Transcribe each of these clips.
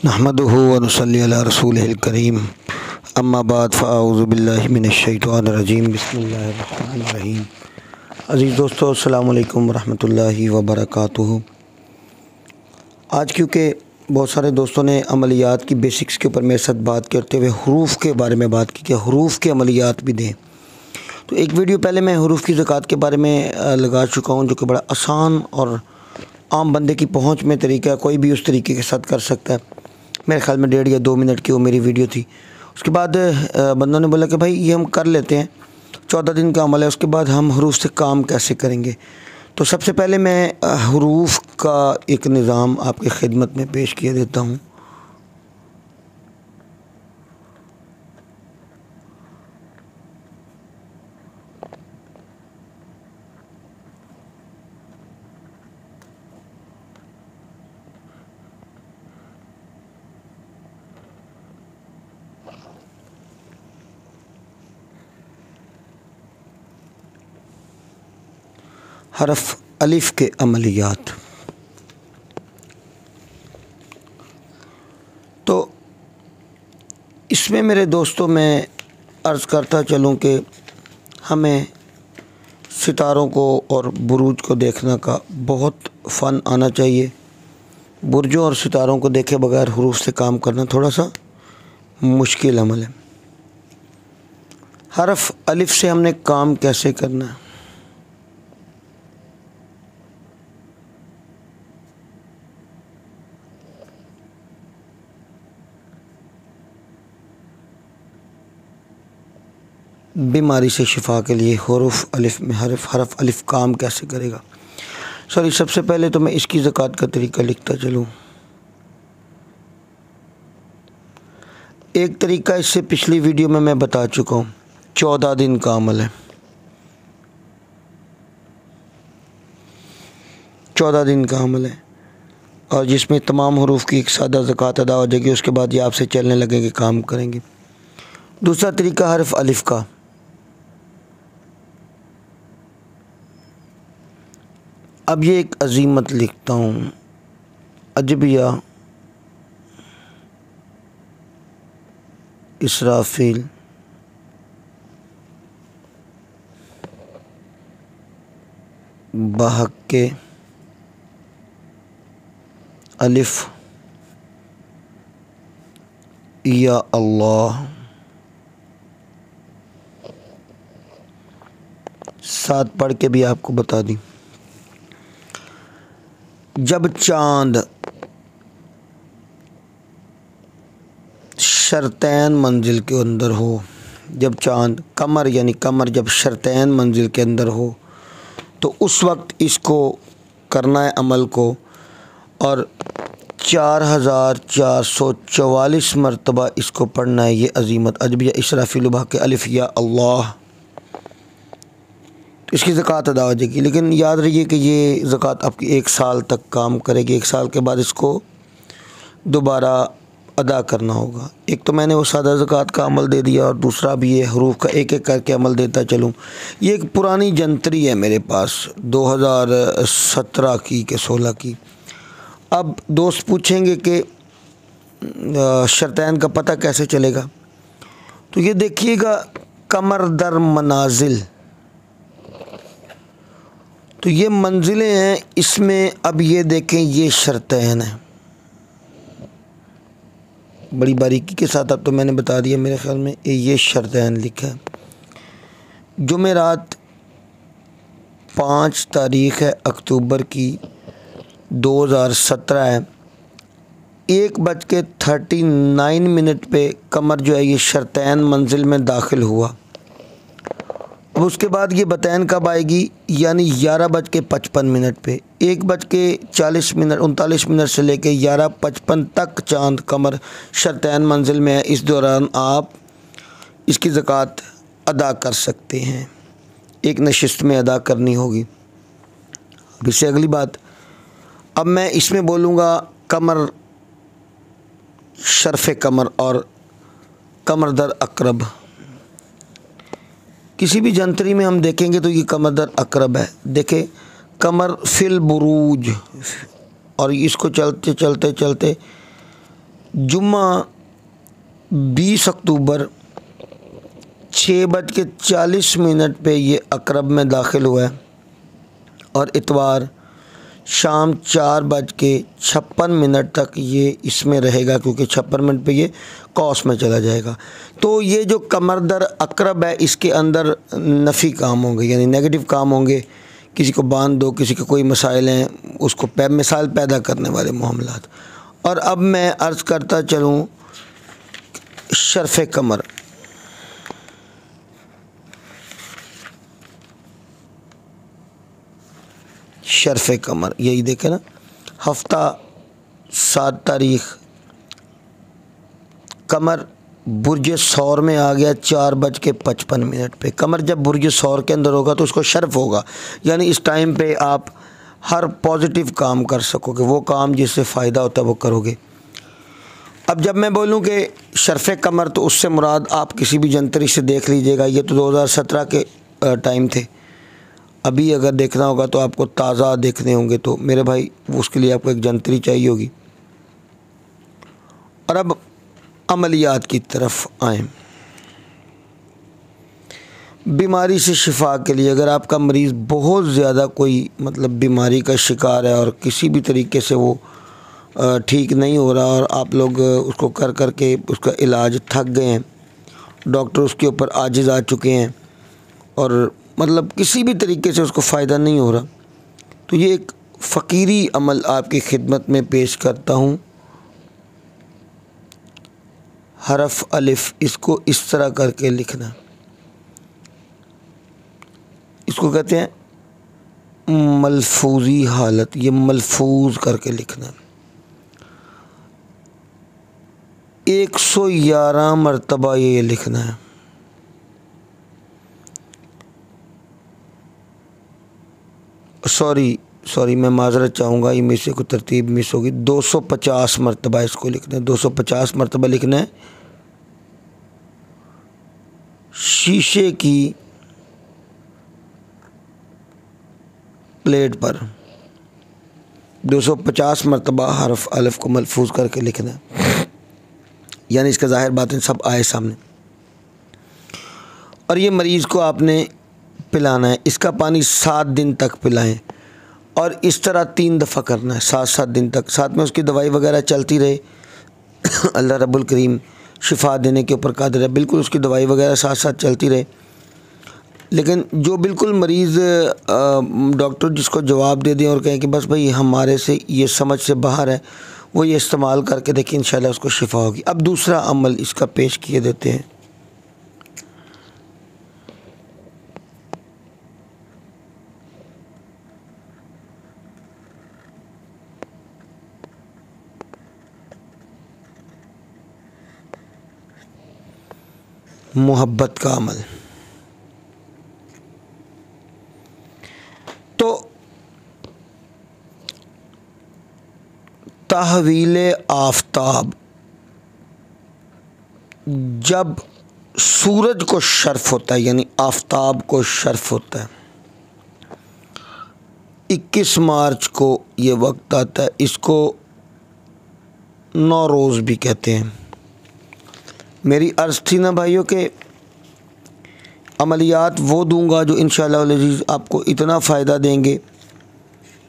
नहमदुहु व नुसल्ली अला रसूलिहिल करीम अम्मा बाद फ़अऊज़ु बिल्लाहि मिनश्शैतानिर रजीम बिस्मिल्लाहिर रहमानिर रहीम। अज़ीज़ दोस्तों, अस्सलामु अलैकुम वरहमतुल्लाहि व बरकातुहू। आज क्योंकि बहुत सारे दोस्तों ने अमलियात की बेसिक्स के ऊपर मेरे साथ बात करते हुए हुरूफ़ के बारे में बात की कि हुरूफ़ के अमलियात भी दें, तो एक वीडियो पहले मैं हुरूफ़ की ज़कात के बारे में लगा चुका हूँ, जो कि बड़ा आसान और आम बंदे की पहुँच में तरीका, कोई भी उस तरीके के साथ कर सकता है। मेरे ख़्याल में 1.5 या 2 मिनट की वो मेरी वीडियो थी। उसके बाद बंदों ने बोला कि भाई ये हम कर लेते हैं, 14 दिन का अमल है, उसके बाद हम हुरूफ़ से काम कैसे करेंगे। तो सबसे पहले मैं हुरूफ़ का एक निज़ाम आपकी खिदमत में पेश किया देता हूँ। हरफ अलिफ़ के अमलियात। तो इसमें मेरे दोस्तों मैं अर्ज़ करता चलूँ कि हमें सितारों को और बुरूज को देखने का बहुत फ़न आना चाहिए। बुर्जों और सितारों को देखे बगैर हुरूफ़ से काम करना थोड़ा सा मुश्किल अमल है। हरफ अलिफ़ से हमने काम कैसे करना है। बीमारी से शिफा के लिए हुरूफ़ अलिफ़ में हरफ अलिफ़ काम कैसे करेगा। सबसे पहले तो मैं इसकी ज़कात का तरीका लिखता चलूँ। एक तरीका इससे पिछली वीडियो में मैं बता चुका हूँ, 14 दिन का अमल है। 14 दिन का अमल है और जिसमें तमाम हुरूफ़ की एक सादा ज़कात अदा हो जाएगी। उसके बाद ये आपसे चलने लगेंगे, काम करेंगे। दूसरा तरीका हरफ अलिफ़ का। अब ये एक अज़ीमत लिखता हूँ, अजबिया, इसराफिल, बहक्के, अलिफ़, या अल्लाह। साथ पढ़ के भी आपको बता दी। जब चाँद शर्तैन मंजिल के अंदर हो, जब चाँद कमर यानी कमर जब शर्तैन मंजिल के अंदर हो, तो उस वक्त इसको करना है अमल को, और 4444 मरतबा इसको पढ़ना है। ये अज़ीमत अजबिया इसराफिल के अलिफ़ या अल्लाह, इसकी ज़कात अदा हो जाएगी। लेकिन याद रखिए कि ये ज़कात आपकी 1 साल तक काम करेगी। 1 साल के बाद इसको दोबारा अदा करना होगा। एक तो मैंने वो सादा ज़कात का अमल दे दिया और दूसरा भी ये हुरूफ़ का एक एक करके अमल देता चलूँ। ये एक पुरानी जंतरी है मेरे पास, 2017 की के 16 की। अब दोस्त पूछेंगे कि शर्तैन का पता कैसे चलेगा, तो ये देखिएगा कमर दर मनाजिल, तो ये मंजिलें हैं इसमें। अब ये देखें, ये शर्तैन है, बड़ी बारीकी के साथ। अब तो मैंने बता दिया, मेरे ख़्याल में ये शर्तैन लिखा है। जुमेरात 5 तारीख़ है अक्टूबर की 2017 है। 1:39 पे कमर जो है ये शर्तैन मंजिल में दाखिल हुआ। अब उसके बाद ये बतैन कब आएगी, यानी 11:55 पे। 1:40 से लेके 11:55 तक चाँद कमर शर्तैन मंजिल में है। इस दौरान आप इसकी ज़कात अदा कर सकते हैं। एक नशिस्त में अदा करनी होगी। अब इससे अगली बात, अब मैं इसमें बोलूँगा कमर, शर्फ़ कमर और कमर दर अकरब। किसी भी जंतरी में हम देखेंगे तो ये कमर दर अकरब है। देखें कमर फिल बुरूज, और इसको चलते चलते चलते जुम्मा 20 अक्टूबर 6:40 पे ये अकरब में दाखिल हुआ है और इतवार शाम 4:56 तक ये इसमें रहेगा, क्योंकि 56 मिनट पे ये कौस में चला जाएगा। तो ये जो कमर दर अकरब है इसके अंदर नफ़ी काम होंगे, यानी नेगेटिव काम होंगे। किसी को बांध दो, किसी के कोई मसाइल हैं, उसको मिसाल पैदा करने वाले मामलात। और अब मैं अर्ज़ करता चलूँ शर्फ़ कमर। शर्फ़ कमर यही देखें ना, हफ्ता 7 तारीख़, कमर बुर्ज सौर में आ गया 4:55 पे। कमर जब बुर्ज सौर के अंदर होगा तो उसको शर्फ़ होगा, यानी इस टाइम पे आप हर पॉजिटिव काम कर सकोगे, वो काम जिससे फ़ायदा होता है वो करोगे। अब जब मैं बोलूँ कि शर्फ़ कमर, तो उससे मुराद आप किसी भी जंतरी से देख लीजिएगा। ये तो 2017 के टाइम थे, अभी अगर देखना होगा तो आपको ताज़ा देखने होंगे, तो मेरे भाई उसके लिए आपको एक जंतरी चाहिए होगी। और अब अमलियात की तरफ आएँ। बीमारी से शिफा के लिए अगर आपका मरीज़ बहुत ज़्यादा कोई मतलब बीमारी का शिकार है और किसी भी तरीके से वो ठीक नहीं हो रहा और आप लोग उसको कर कर के उसका इलाज थक गए हैं, डॉक्टर उसके ऊपर आजिज़ आ चुके हैं और मतलब किसी भी तरीके से उसको फ़ायदा नहीं हो रहा, तो ये एक फ़कीरी अमल आपकी खिदमत में पेश करता हूँ। हरफ अलिफ, इसको इस तरह करके लिखना, इसको कहते हैं मलफूज़ी हालत। ये मलफूज़ करके लिखना, 111 मरतबा ये लिखना है। सॉरी मैं माजरत चाहूँगा, ये मेरे से कोई तरतीब मिस होगी। 250 मरतबा इसको लिखना है, 250 मरतबा लिखना है। शीशे की प्लेट पर 250 मरतबा हरफ अलिफ को मलफूज करके लिखना है, यानी इसका ज़ाहिर बातें सब आए सामने। और ये मरीज़ को आपने पिलाना है, इसका पानी 7 दिन तक पिलाएं और इस तरह 3 दफ़ा करना है 7-7 दिन तक। साथ में उसकी दवाई वगैरह चलती रहे। अल्लाह रब्बुल करीम शिफा देने के ऊपर कादिर है, बिल्कुल उसकी दवाई वगैरह साथ साथ चलती रहे। लेकिन जो बिल्कुल मरीज़ डॉक्टर जिसको जवाब दे दें और कहें कि बस भाई हमारे से ये समझ से बाहर है, वो ये इस्तेमाल करके देखिए इंशाल्लाह उसको शिफा होगी। अब दूसरा अमल इसका पेश किए देते हैं। मोहब्बत का अमल। तो तहवीले आफ्ताब, जब सूरज को शर्फ होता है, यानी आफ्ताब को शर्फ होता है, 21 मार्च को ये वक्त आता है। इसको नौरोज़ भी कहते हैं। मेरी अर्ज़ थी ना भाइयों के अमलियात वो दूंगा जो इंशाअल्लाह अज़ीज़ आपको इतना फ़ायदा देंगे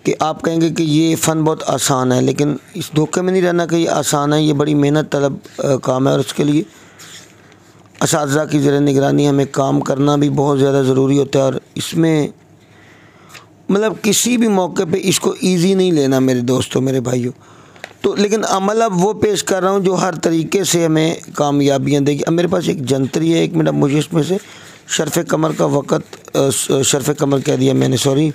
कि आप कहेंगे कि ये फ़न बहुत आसान है, लेकिन इस धोखे में नहीं रहना कि ये आसान है। ये बड़ी मेहनत तलब काम है और उसके लिए असातिज़ा की ज़ेर निगरानी हमें काम करना भी बहुत ज़्यादा ज़रूरी होता है। और इसमें मतलब किसी भी मौके पे इसको ईज़ी नहीं लेना मेरे दोस्तों, मेरे भाइयों। तो लेकिन अमल अब वो पेश कर रहा हूँ जो हर तरीके से हमें कामयाबियाँ देगी। अब मेरे पास एक जंतरी है, 1 मिनट मुझे इसमें से शर्फ़ कमर का वक़्त शर्फ़ कमर कह दिया मैंने, सॉरी,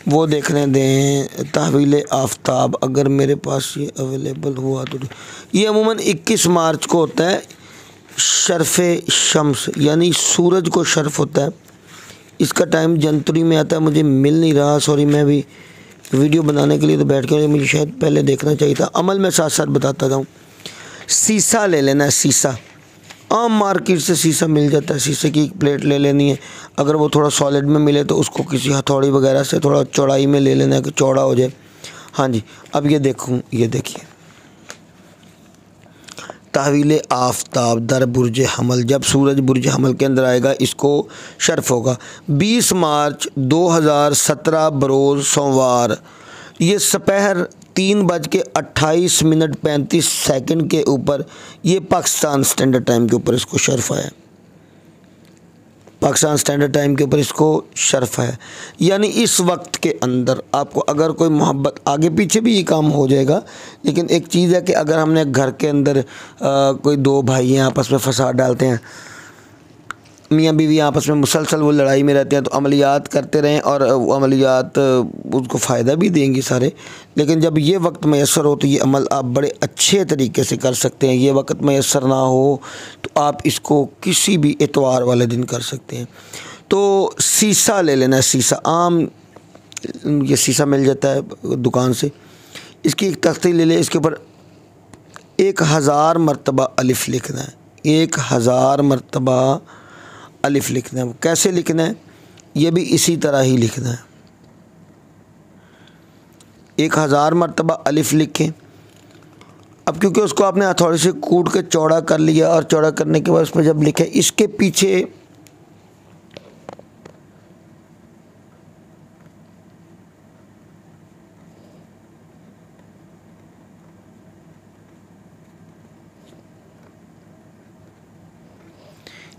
वो देखने दें। तहवील आफ्ताब अगर मेरे पास ये अवेलेबल हुआ तो ये अमूमन 21 मार्च को होता है। शर्फ़ शम्स यानी सूरज को शर्फ होता है। इसका टाइम जंतरी में आता है, मुझे मिल नहीं रहा, सॉरी। मैं भी वीडियो बनाने के लिए तो बैठ के मुझे शायद पहले देखना चाहिए था। अमल में साथ साथ बताता जाऊँ। सीसा ले लेना है, सीसा आम मार्केट से सीसा मिल जाता है। शीशे की एक प्लेट ले लेनी है। अगर वो थोड़ा सॉलिड में मिले तो उसको किसी हथौड़ी वगैरह से थोड़ा चौड़ाई में ले लेना है कि चौड़ा हो जाए। हाँ जी, अब ये देखूँ, ये देखिए, तहवील आफ्ताब दर बुर्ज हमल, जब सूरज बुर्ज हमल के अंदर आएगा इसको शर्फ होगा। 20 मार्च 2017 बरोज़ सोमवार, ये सपहर 3:28:35 के ऊपर ये पाकिस्तान स्टैंडर्ड टाइम के ऊपर इसको शर्फ है। पाकिस्तान स्टैंडर्ड टाइम के ऊपर इसको शर्फ है। यानी इस वक्त के अंदर आपको अगर कोई मोहब्बत, आगे पीछे भी ये काम हो जाएगा, लेकिन एक चीज़ है कि अगर हमने घर के अंदर कोई दो भाई हैं आपस में फसाद डालते हैं, मियाँ बीवी आपस में मुसलसल वो लड़ाई में रहते हैं, तो अमलियात करते रहें और वो अमलियात उसको फ़ायदा भी देंगी सारे। लेकिन जब ये वक्त मैसर हो तो ये अमल आप बड़े अच्छे तरीके से कर सकते हैं। ये वक्त मैसर ना हो तो आप इसको किसी भी इतवार वाले दिन कर सकते हैं। तो सीसा ले लेना है, सीसा आम, ये सीसा मिल जाता है दुकान से। इसकी एक तख्ती ले ले, इसके ऊपर 1000 मरतबा अलिफ लिखना है। 1000 मरतबा अलिफ लिखना है। कैसे लिखना है? ये भी इसी तरह ही लिखना है। 1000 मरतबा अलिफ लिखें। अब क्योंकि उसको आपने हथौड़े से कूट के चौड़ा कर लिया, और चौड़ा करने के बाद उस पर जब लिखे, इसके पीछे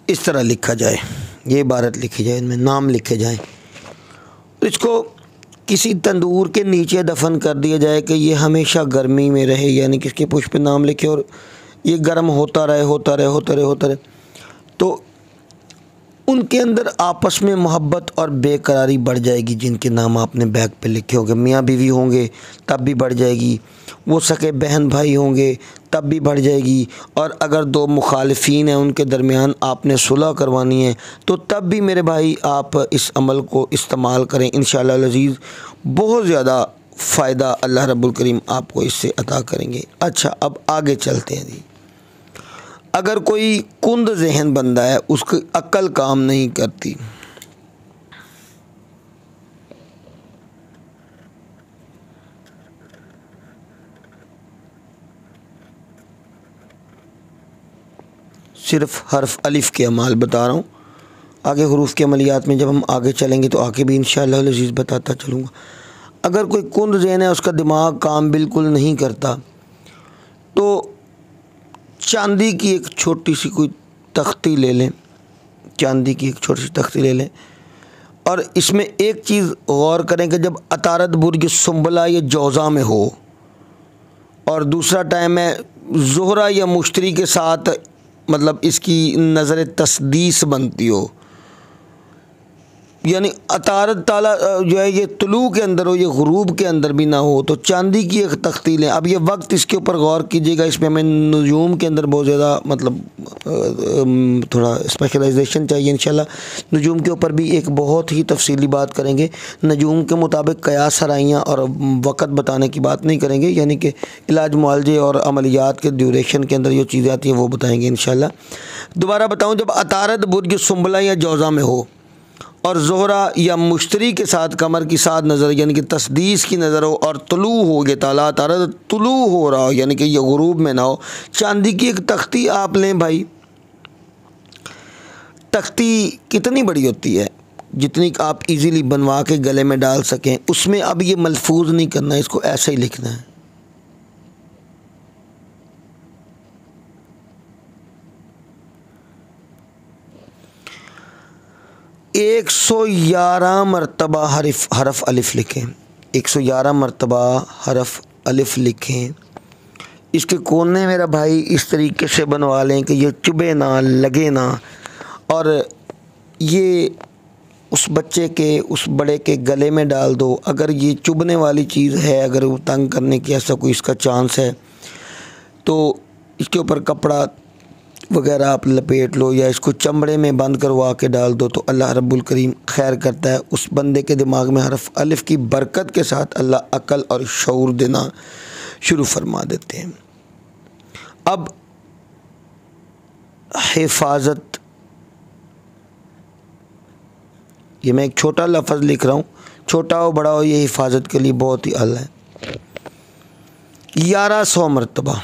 इस तरह लिखा जाए, ये इबारत लिखी जाए, इनमें नाम लिखे जाएं। इसको किसी तंदूर के नीचे दफन कर दिया जाए कि ये हमेशा गर्मी में रहे, यानी किसके पुष्प पे नाम लिखे और ये गर्म होता रहे होता रहे होता रहे होता रहे। तो उनके अंदर आपस में मोहब्बत और बेकरारी बढ़ जाएगी। जिनके नाम आपने बैग पे लिखे होंगे, मियाँ बीवी होंगे तब भी बढ़ जाएगी, वो सके बहन भाई होंगे तब भी बढ़ जाएगी, और अगर दो मुखालिफीन हैं उनके दरमियान आपने सुलह करवानी है तो तब भी मेरे भाई आप इस अमल को इस्तेमाल करें। इंशाअल्लाह अज़ीज़ बहुत ज़्यादा फ़ायदा अल्लाह रब्बुल करीम आपको इससे अता करेंगे। अच्छा, अब आगे चलते हैं जी। अगर कोई कुंद जहन बंदा है, उसकी अक्ल काम नहीं करती, सिर्फ हर्फ अलिफ के अमाल बता रहा हूँ, आगे हुरूफ के अमलियात में जब हम आगे चलेंगे तो आगे भी इंशाअल्लाह अज़ीज़ बताता चलूँगा। अगर कोई कुंद जहन है, उसका दिमाग काम बिल्कुल नहीं करता, तो चांदी की एक छोटी सी कोई तख्ती ले लें, चांदी की एक छोटी सी तख्ती ले लें, और इसमें एक चीज़ गौर करें कि जब अतारत बुर्ज सुंबला या जौज़ा में हो, और दूसरा टाइम है ज़ोहरा या मुश्तरी के साथ, मतलब इसकी नज़र तस्दीस बनती हो, यानी अतारत ताला जो है ये तुलू के अंदर हो, ये गुरूब के अंदर भी ना हो, तो चांदी की एक तख्ती लें। अब ये वक्त इसके ऊपर गौर कीजिएगा, इसमें हमें नजूम के अंदर बहुत ज़्यादा मतलब थोड़ा स्पेशलाइजेशन चाहिए। इंशाल्लाह नजूम के ऊपर भी एक बहुत ही तफसीली बात करेंगे। नजूम के मुताबिक कयास हराइयाँ और वक़्त बताने की बात नहीं करेंगे, यानी कि इलाज मुआलजे और अमलियात के ड्यूरेशन के अंदर जो चीज़ें आती हैं वो बताएँगे इंशाल्लाह। दोबारा बताऊँ, जब अतारत बुर्ज सुंबला या जौज़ा में हो और ज़ोहरा या मुश्तरी के साथ कमर की साथ नज़र, यानी कि तस्दीस की नज़र हो, और तुलू हो गए, ताला तारा तुलू हो रहा हो, यानी कि ये गुरूब में ना हो, चांदी की एक तख्ती आप लें भाई। तख्ती कितनी बड़ी होती है? जितनी आप इजीली बनवा के गले में डाल सकें। उसमें अब ये मलफूज नहीं करना है, इसको ऐसे ही लिखना है। एक 111 मरतबा हरफ अलिफ लिखें। 111 मरतबा हरफ अलिफ लिखें। इसके कोने मेरा भाई इस तरीके से बनवा लें कि ये चुभे ना, लगे ना, और ये उस बच्चे के, उस बड़े के गले में डाल दो। अगर ये चुभने वाली चीज़ है, अगर वो तंग करने की ऐसा कोई इसका चांस है, तो इसके ऊपर कपड़ा वगैरह आप लपेट लो, या इसको चमड़े में बंद करवा के डाल दो, तो अल्लाह रब्बुल करीम खैर करता है। उस बंदे के दिमाग में हरफ अलिफ की बरकत के साथ अल्लाह अकल और शऊर देना शुरू फरमा देते हैं। अब हिफाजत, ये मैं एक छोटा लफ्ज़ लिख रहा हूँ, छोटा हो बड़ा हो, ये हिफाजत के लिए बहुत ही अल है। 1100 मरतबा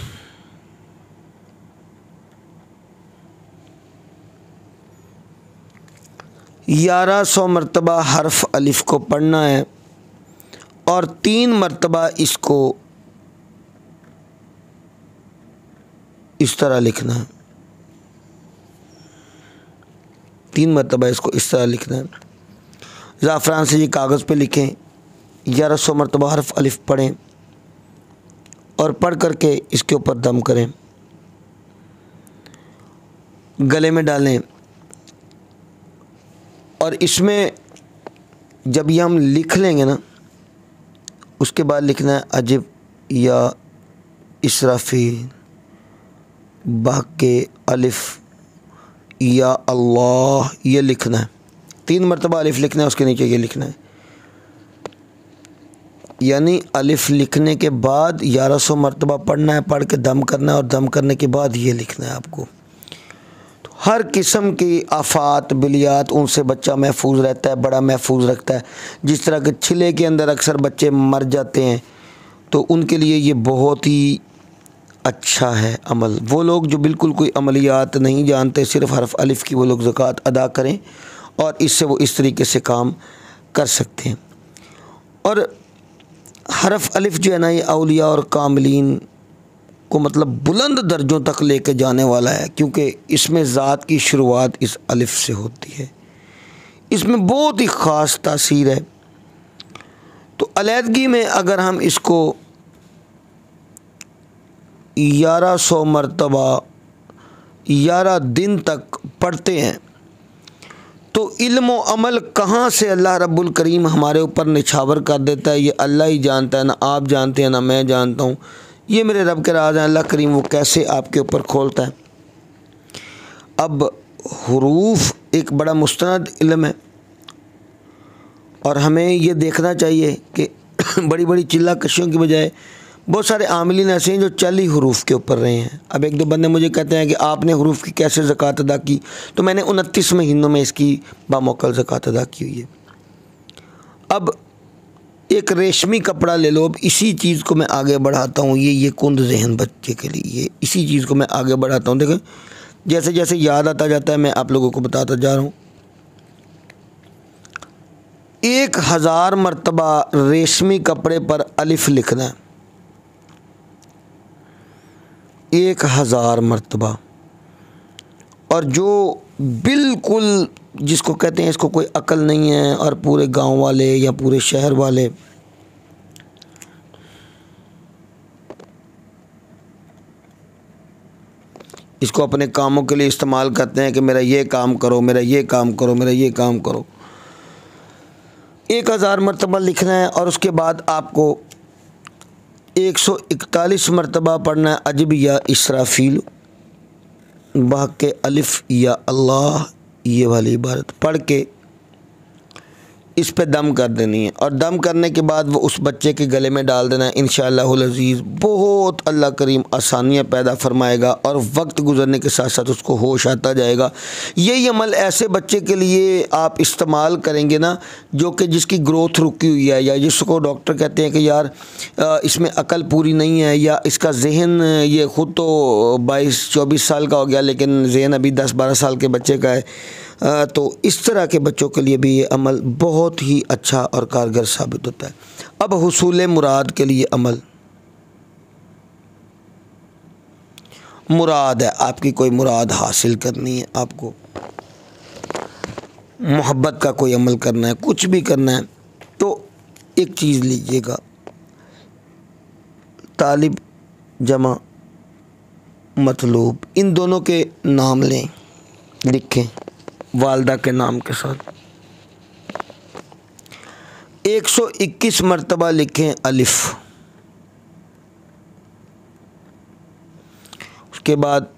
1100 मरतबा हर्फ अलिफ को पढ़ना है और 3 मरतबा इसको इस तरह लिखना है। 3 मरतबा इसको इस तरह लिखना है। ज़ाफ़रान से ये कागज़ पे लिखें, 1100 मरतबा हर्फ अलिफ पढ़ें और पढ़ करके इसके ऊपर दम करें, गले में डालें और इसमें जब ये हम लिख लेंगे ना, उसके बाद लिखना है अजिब या इसराफील बाके अलिफ या अल्लाह, ये लिखना है। 3 मरतबा अलिफ लिखना है, उसके नीचे ये लिखना है। यानी अलिफ लिखने के बाद 1100 मरतबा पढ़ना है, पढ़ के दम करना है और दम करने के बाद ये लिखना है आपको। तो हर किस्म की आफात बिलियात उनसे बच्चा महफूज रहता है, बड़ा महफूज रखता है। जिस तरह के छिले के अंदर अक्सर बच्चे मर जाते हैं, तो उनके लिए ये बहुत ही अच्छा है अमल। वो लोग जो बिल्कुल कोई अमलियात नहीं जानते, सिर्फ़ हरफ अलिफ की वो लोग ज़कात अदा करें और इससे वो इस तरीके से काम कर सकते हैं। और हरफ अलिफ जो है ना, ये औलिया और कामिलीन को मतलब बुलंद दर्जों तक लेके जाने वाला है, क्योंकि इसमें ज़ात की शुरुआत इस अलिफ से होती है। इसमें बहुत ही ख़ास तासीर है। तो अलहदगी में अगर हम इसको 1100 मरतबा 11 दिन तक पढ़ते हैं, तो इल्म व अमल कहाँ से अल्लाह रब्बुल करीम हमारे ऊपर निछावर कर देता है, ये अल्लाह ही जानता है। ना आप जानते हैं, ना मैं जानता हूँ। ये मेरे रब के राज हैं। अल्लाह करीम वो कैसे आपके ऊपर खोलता है। अब हुरूफ एक बड़ा मुस्तनद इल्म है और हमें ये देखना चाहिए कि बड़ी बड़ी चिल्ला कशियों की बजाय बहुत सारे आमिलीन ऐसे हैं जो 40 हुरूफ के ऊपर रहे हैं। अब एक दो बंदे मुझे कहते हैं कि आपने हुरूफ की कैसे ज़कात अदा की, तो मैंने 29 महीनों में इसकी बामौकल ज़कात अदा की हुई है। अब एक रेशमी कपड़ा ले लो। अब इसी चीज़ को मैं आगे बढ़ाता हूँ, ये कुंद जहन बच्चे के लिए, ये इसी चीज़ को मैं आगे बढ़ाता हूँ। देखें, जैसे जैसे याद आता जाता है मैं आप लोगों को बताता जा रहा हूँ। 1000 मरतबा रेशमी कपड़े पर अलिफ लिखना है, 1000 मरतबा। और जो बिल्कुल जिसको कहते हैं इसको कोई अकल नहीं है और पूरे गांव वाले या पूरे शहर वाले इसको अपने कामों के लिए इस्तेमाल करते हैं कि मेरा ये काम करो, मेरा ये काम करो, मेरा ये काम करो। 1000 मरतबा लिखना है और उसके बाद आपको 141 मरतबा पढ़ना है अजिब या इसराफील बाके अलिफ या अल्लाह, ये वाली इबारत पढ़ के इस पे दम कर देनी है। और दम करने के बाद वो उस बच्चे के गले में डाल देना है। इंशाअल्लाहुल अज़ीज़ बहुत अल्लाह करीम आसानियाँ पैदा फरमाएगा और वक्त गुज़रने के साथ साथ उसको होश आता जाएगा। यही अमल ऐसे बच्चे के लिए आप इस्तेमाल करेंगे ना जो कि जिसकी ग्रोथ रुकी हुई है, या जिसको डॉक्टर कहते हैं कि यार इसमें अकल पूरी नहीं है, या इसका जहन ये ख़ुद तो 22-24 साल का हो गया लेकिन जहन अभी 10-12 साल के बच्चे का है। तो इस तरह के बच्चों के लिए भी ये अमल बहुत ही अच्छा और कारगर साबित होता है। अब हुसूल मुराद के लिए अमल, मुराद है आपकी कोई मुराद हासिल करनी है, आपको मोहब्बत का कोई अमल करना है, कुछ भी करना है, तो एक चीज़ लीजिएगा, तालिब जमा मतलूब, इन दोनों के नाम लें, लिखें वालदा के नाम के साथ। 121 मरतबा लिखें अलिफ। उसके बाद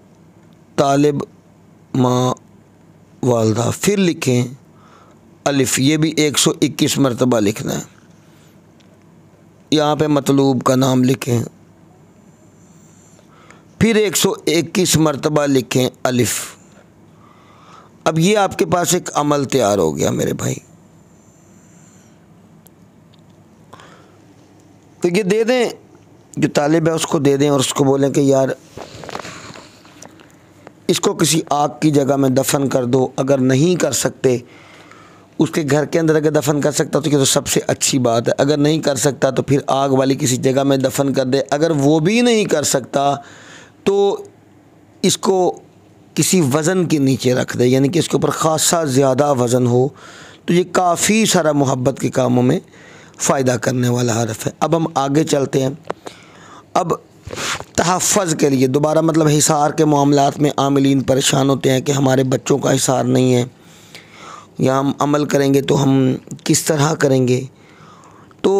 तालिब माँ वालदा, फिर लिखें अलिफ, ये भी 121 मरतबा लिखना है। यहाँ पे मतलूब का नाम लिखें, फिर 121 मरतबा लिखें अलिफ। अब ये आपके पास एक अमल तैयार हो गया मेरे भाई। तो ये दे दें, जो तालिब है उसको दे दें और उसको बोलें कि यार इसको किसी आग की जगह में दफन कर दो। अगर नहीं कर सकते उसके घर के अंदर अगर दफन कर सकता तो ये तो सबसे अच्छी बात है। अगर नहीं कर सकता तो फिर आग वाली किसी जगह में दफन कर दे। अगर वो भी नहीं कर सकता तो इसको किसी वज़न के नीचे रख दे, यानी कि इसके ऊपर ख़ासा ज़्यादा वज़न हो, तो ये काफ़ी सारा मोहब्बत के कामों में फ़ायदा करने वाला हरफ है। अब हम आगे चलते हैं। अब तहफ़्फ़ुज़ के लिए दोबारा मतलब हिसार के मामलात में आमिलीन परेशान होते हैं कि हमारे बच्चों का हिसार नहीं है या हम अमल करेंगे तो हम किस तरह करेंगे। तो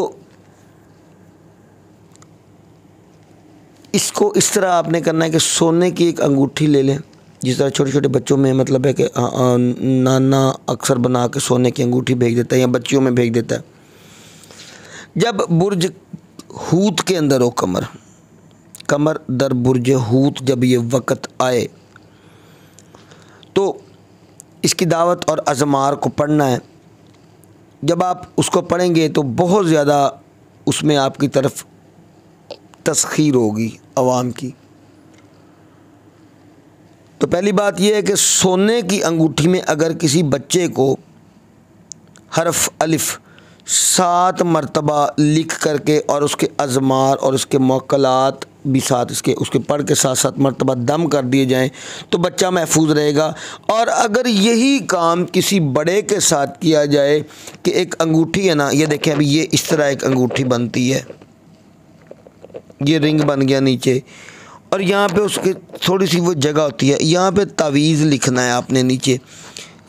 इसको इस तरह आपने करना है कि सोने की एक अंगूठी ले लें, जिस तरह छोटे छोटे बच्चों में मतलब है कि नाना अक्सर बना के सोने की अंगूठी भेज देता है या बच्चियों में भेज देता है। जब बुर्ज हूत के अंदर हो कमर दर बुर्ज हूत, जब ये वक़्त आए तो इसकी दावत और अज़मार को पढ़ना है। जब आप उसको पढ़ेंगे तो बहुत ज़्यादा उसमें आपकी तरफ तस्खीर होगी अवाम की। तो पहली बात यह है कि सोने की अंगूठी में अगर किसी बच्चे को हरफ अलिफ 7 मरतबा लिख करके और उसके अज़मार और उसके मौक्कलात भी साथ उसके पढ़ के 7 मरतबा दम कर दिए जाएं तो बच्चा महफूज रहेगा। और अगर यही काम किसी बड़े के साथ किया जाए कि एक अंगूठी है ना, ये देखें अभी ये इस तरह एक अंगूठी बनती है, ये रिंग बन गया नीचे, और यहाँ पे उसके थोड़ी सी वो जगह होती है, यहाँ पे तावीज़ लिखना है आपने नीचे,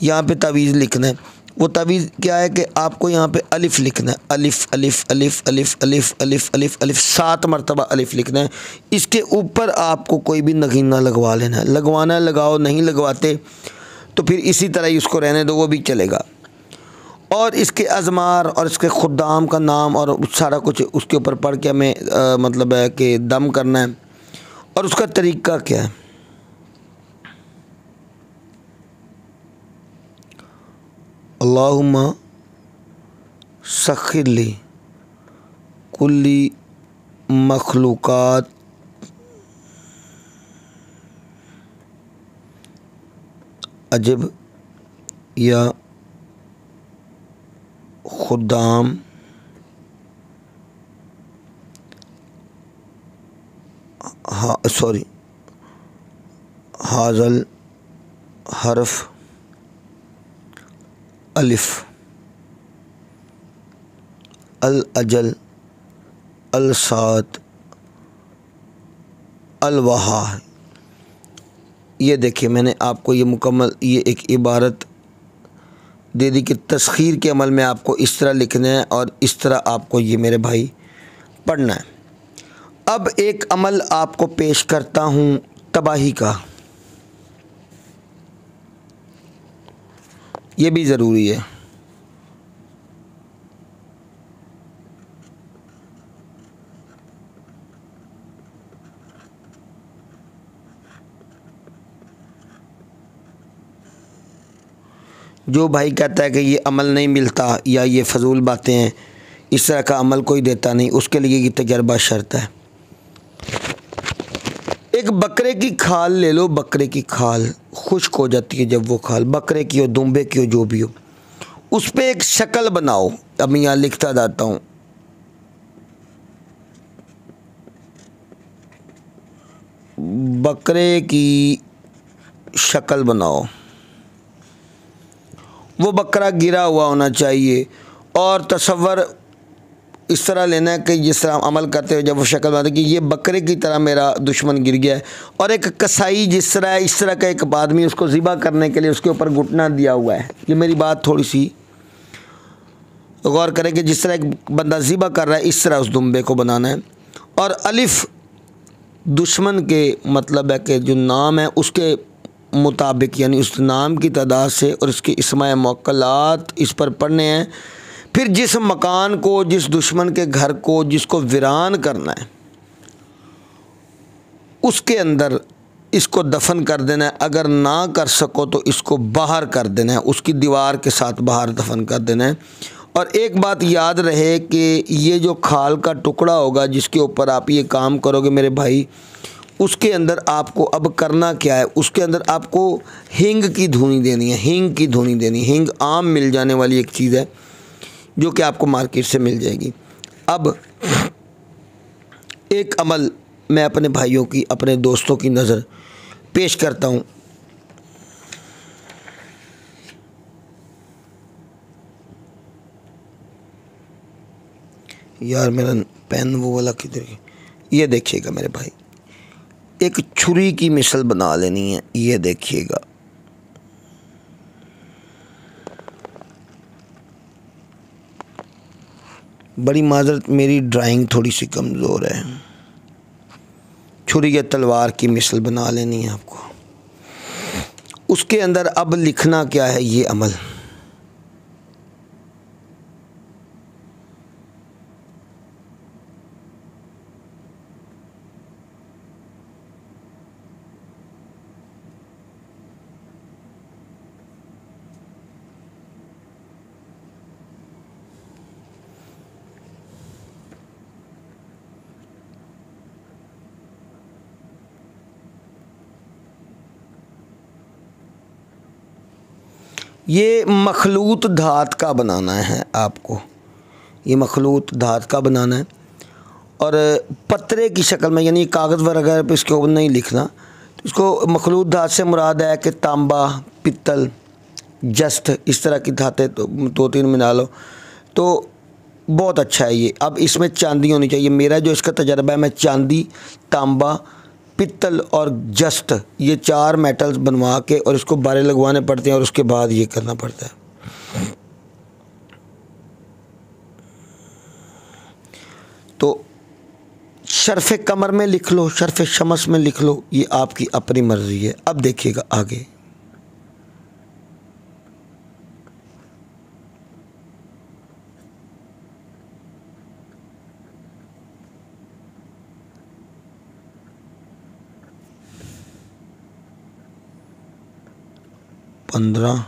यहाँ पे तावीज़ लिखना है। वो तावीज़ क्या है कि आपको यहाँ पे अलिफ़ लिखना है, अलिफ़ अलिफ़ अलिफ़ अलिफ़ अलिफ़ अलिफ़ अलिफ़ अलिफ़ 7 मरतबा अलिफ़ लिखना है। इसके ऊपर आपको कोई भी नगीना लगवा लेना है, लगवाना है लगाओ, नहीं लगवाते तो फिर इसी तरह ही उसको रहने दो, वो भी चलेगा। और इसके अज़मार और इसके खुदाम का नाम और सारा कुछ उसके ऊपर पढ़ के हमें मतलब है कि दम करना है। और उसका तरीक़ा क्या है, अल्लाहुम्मा सख्खिर ली कुल्ली मखलूक़ात अजब या खुदाम हाज़ल हरफ अलिफ़ अल अजल अल सात अल वहा। ये देखिए मैंने आपको ये मुकम्मल ये एक इबारत दे दी कि तस्खीर के अमल में आपको इस तरह लिखना है और इस तरह आपको ये मेरे भाई पढ़ना है। अब एक अमल आपको पेश करता हूँ तबाही का, ये भी ज़रूरी है। जो भाई कहता है कि ये अमल नहीं मिलता या ये फ़जूल बातें हैं, इस तरह का अमल कोई देता नहीं, उसके लिए ये तजर्बा शर्त है। एक बकरे की खाल ले लो, बकरे की खाल खुश्क हो जाती है जब वो खाल, बकरे की हो दुम्बे की हो जो भी हो, उस पर एक शक्ल बनाओ। अब मैं यहाँ लिखता जाता हूँ, बकरे की शक्ल बनाओ। वो बकरा गिरा हुआ होना चाहिए और तसव्वुर इस तरह लेना है कि जिस तरह अमल करते हो जब वो शक्ल बनाते कि ये बकरे की तरह मेरा दुश्मन गिर गया है। और एक कसाई जिस तरह इस तरह का एक आदमी उसको ज़िबा करने के लिए उसके ऊपर घुटना दिया हुआ है। ये मेरी बात थोड़ी सी गौर करें कि जिस तरह एक बंदा ज़िबा कर रहा है इस तरह उस दुम्बे को बनाना है। और अलिफ़ दुश्मन के मतलब है कि जो नाम है उसके मुताबिक, यानी उस नाम की तादाद से और उसकी इसमाए मौक्कलात इस पर पढ़ने हैं। फिर जिस मकान को, जिस दुश्मन के घर को जिसको वीरान करना है उसके अंदर इसको दफन कर देना है। अगर ना कर सको तो इसको बाहर कर देना है, उसकी दीवार के साथ बाहर दफन कर देना है। और एक बात याद रहे कि ये जो खाल का टुकड़ा होगा जिसके ऊपर आप ये काम करोगे मेरे भाई, उसके अंदर आपको अब करना क्या है, उसके अंदर आपको हींग की धुनी देनी है। हींग की धुनी देनी, हींग आम मिल जाने वाली एक चीज़ है जो कि आपको मार्केट से मिल जाएगी। अब एक अमल मैं अपने भाइयों की, अपने दोस्तों की नज़र पेश करता हूँ। यार मेरा पेन वो वाला किधर है? ये देखिएगा मेरे भाई, एक छुरी की मिसल बना लेनी है। ये देखिएगा, बड़ी माजरत, मेरी ड्राइंग थोड़ी सी कमज़ोर है। छुरी या तलवार की मिसल बना लेनी है आपको। उसके अंदर अब लिखना क्या है, ये अमल। ये मखलूत धात का बनाना है आपको, ये मखलूत धात का बनाना है और पत्रे की शक्ल में, यानी कागज़ वगैरह पे इसके ऊपर नहीं लिखना। तो इसको मखलूत धात से मुराद है कि तांबा, पित्तल, जस्त, इस तरह की धातें तो 2-3 मिला लो तो बहुत अच्छा है ये। अब इसमें चांदी होनी चाहिए। मेरा जो इसका तजर्बा है, मैं चांदी, तांबा, पित्तल और जस्त, ये 4 मेटल्स बनवा के और इसको बारे लगवाने पड़ते हैं और उसके बाद ये करना पड़ता है। तो शर्फ़ कमर में लिख लो, शर्फ़ शमस में लिख लो, ये आपकी अपनी मर्ज़ी है। अब देखिएगा आगे, पंद्रह,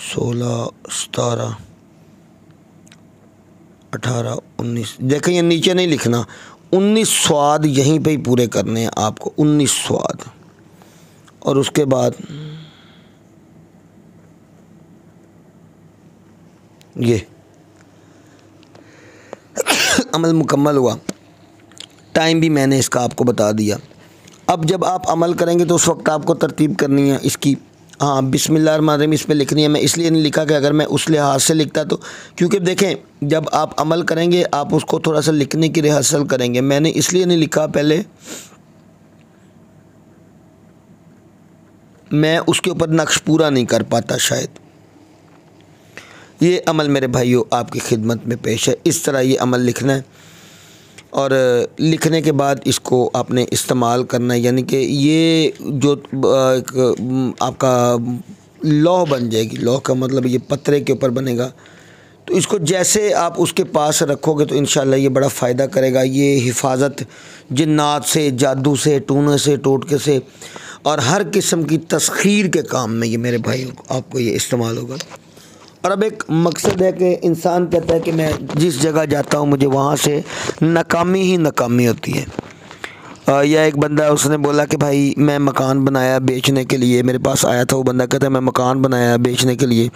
16, 17, 18, 19। देखें ये नीचे नहीं लिखना, 19 स्वाद यहीं पे ही पूरे करने हैं आपको, 19 स्वाद। और उसके बाद ये अमल मुकम्मल हुआ। टाइम भी मैंने इसका आपको बता दिया। अब जब आप अमल करेंगे तो उस वक्त आपको तरतीब करनी है इसकी। हाँ, बिस्मिल्लाहिर्रहमानिर्रहीम इस पर लिखनी है। मैं इसलिए नहीं लिखा कि अगर मैं उस लिहाज से लिखता तो, क्योंकि देखें जब आप अमल करेंगे आप उसको थोड़ा सा लिखने की रिहर्सल करेंगे। मैंने इसलिए नहीं लिखा, पहले मैं उसके ऊपर नक्श पूरा नहीं कर पाता शायद। ये अमल मेरे भाइयों आपकी खिदमत में पेश है। इस तरह ये अमल लिखना है और लिखने के बाद इसको आपने इस्तेमाल करना है, यानी कि ये जो आपका लौह बन जाएगी। लौह का मतलब ये पत्रे के ऊपर बनेगा, तो इसको जैसे आप उसके पास रखोगे तो इंशाल्लाह ये बड़ा फ़ायदा करेगा। ये हिफाजत जिन्नात से, जादू से, टूने से, टोटके से और हर किस्म की तस्खीर के काम में ये मेरे भाई आपको ये इस्तेमाल होगा। और अब एक मकसद है कि इंसान कहता है कि मैं जिस जगह जाता हूँ मुझे वहाँ से नाकामी ही नाकामी होती है। या एक बंदा, उसने बोला कि भाई मैं मकान बनाया बेचने के लिए, मेरे पास आया था वो बंदा, कहता है मैं मकान बनाया बेचने के लिए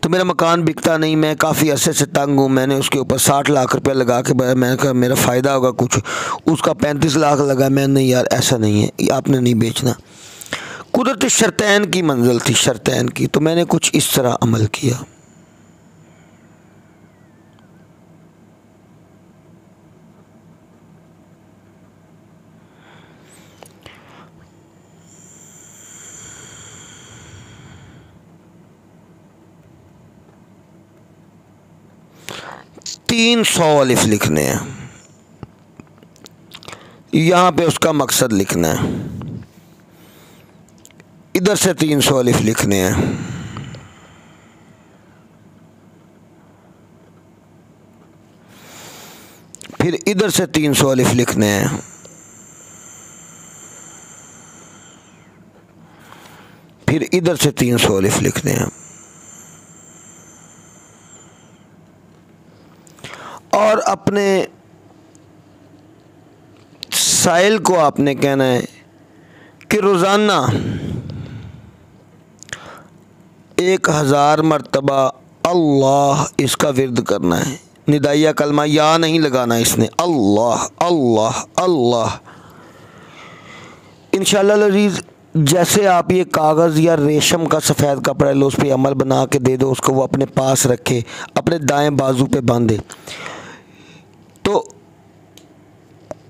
तो मेरा मकान बिकता नहीं, मैं काफ़ी अरसे से तंग हूँ। मैंने उसके ऊपर 60 लाख रुपया लगा के, मैंने कहा मेरा फ़ायदा होगा कुछ, उसका 35 लाख लगा। मैं नहीं यार ऐसा नहीं है, आपने नहीं बेचना। कुदरत शर्तैन की मंजिल थी, शर्तैन की, तो मैंने कुछ इस तरह अमल किया। तीन 100 अलिफ लिखने हैं, यहाँ पे उसका मकसद लिखना है। इधर से 300 अलिफ लिखने हैं, फिर इधर से 300 अलिफ लिखने हैं, फिर इधर से 300 अलिफ लिखने हैं और अपने साइल को आपने कहना है कि रोज़ाना 1000 मरतबा अल्लाह इसका विर्द करना है। निदाइया कलमा या नहीं लगाना इसने, अल्लाह अल्लाह अल्लाह। इंशाअल्लाह अज़ीज़, जैसे आप ये कागज़ या रेशम का सफ़ेद कपड़ा लो, उस पर अमल बना के दे दो उसको, वो अपने पास रखे, अपने दाएं बाजू पे बांधे, तो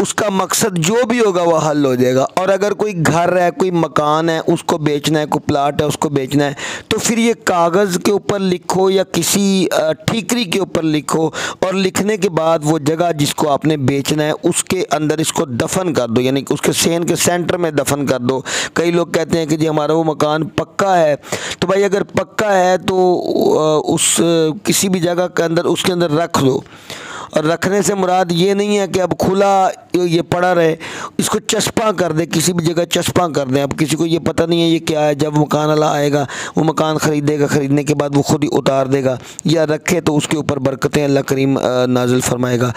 उसका मकसद जो भी होगा वो हल हो जाएगा। और अगर कोई घर है, कोई मकान है, उसको बेचना है, कोई प्लाट है उसको बेचना है, तो फिर ये कागज़ के ऊपर लिखो या किसी ठीकरी के ऊपर लिखो, और लिखने के बाद वो जगह जिसको आपने बेचना है उसके अंदर इसको दफन कर दो, यानी उसके सेन के सेंटर में दफन कर दो। कई लोग कहते हैं कि जी हमारा वो मकान पक्का है, तो भाई अगर पक्का है तो उस किसी भी जगह के अंदर उसके अंदर रख दो। और रखने से मुराद ये नहीं है कि अब खुला ये पड़ा रहे, इसको चस्पा कर दे, किसी भी जगह चस्पा कर दें। अब किसी को ये पता नहीं है ये क्या है, जब मकान वाला आएगा वो मकान ख़रीदेगा, ख़रीदने के बाद वो ख़ुद ही उतार देगा, या रखे तो उसके ऊपर बरकतें अल्लाह करीम नाजिल फरमाएगा।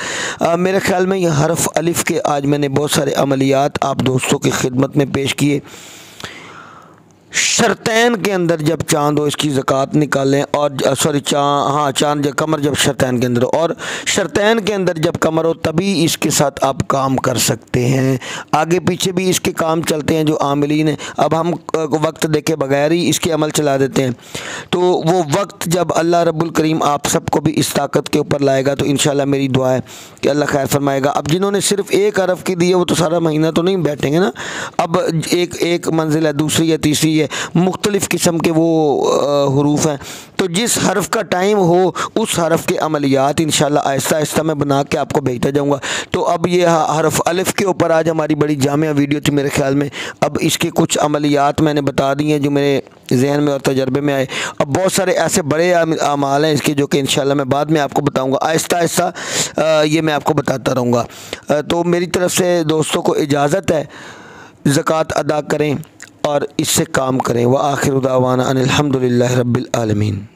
मेरे ख़्याल में ये हरफ अलिफ़ के आज मैंने बहुत सारे अमलियात आप दोस्तों की खिदमत में पेश किए। शर्तैन के अंदर जब चाँद हो इसकी ज़कात निकालें, और सॉरी चाँद कमर जब शर्तैन के अंदर हो, और शर्तैन के अंदर जब कमर हो तभी इसके साथ आप काम कर सकते हैं। आगे पीछे भी इसके काम चलते हैं जो आमिलीन हैं। अब हम वक्त देखे बगैर ही इसके अमल चला देते हैं, तो वो वक्त जब अल्लाह रब्बुल करीम आप सबको भी इस ताकत के ऊपर लाएगा तो इंशाअल्लाह मेरी दुआ है कि अल्लाह खैर फरमाएगा। अब जिन्होंने सिर्फ एक हरफ की दी है वो तो सारा महीना तो नहीं बैठेंगे ना। अब एक मंजिल है, दूसरी या तीसरी है, मुख्तलिफ़ किस्म के वो हरूफ हैं, तो जिस हरफ का टाइम हो उस हरफ के अमलियात इंशाअल्लाह आहिस्ता आहिस्ता मैं बना के आपको भेजता जाऊँगा। तो अब ये हरफ अलिफ़ के ऊपर आज हमारी बड़ी जामिया वीडियो थी मेरे ख़्याल में। अब इसके कुछ अमलियात मैंने बता दी हैं जो मेरे जहन में और तजर्बे में आए। अब बहुत सारे ऐसे बड़े अमाल हैं इसके जो कि इंशाअल्लाह मैं बाद में आपको बताऊँगा, आहिस्ता आहिस्ता ये मैं आपको बताता रहूँगा। तो मेरी तरफ़ से दोस्तों को इजाज़त है, ज़कात अदा करें और इससे काम करें। व आखिर दावाना अनिल हम्दुलिल्लाहि रब्बिल आलमीन।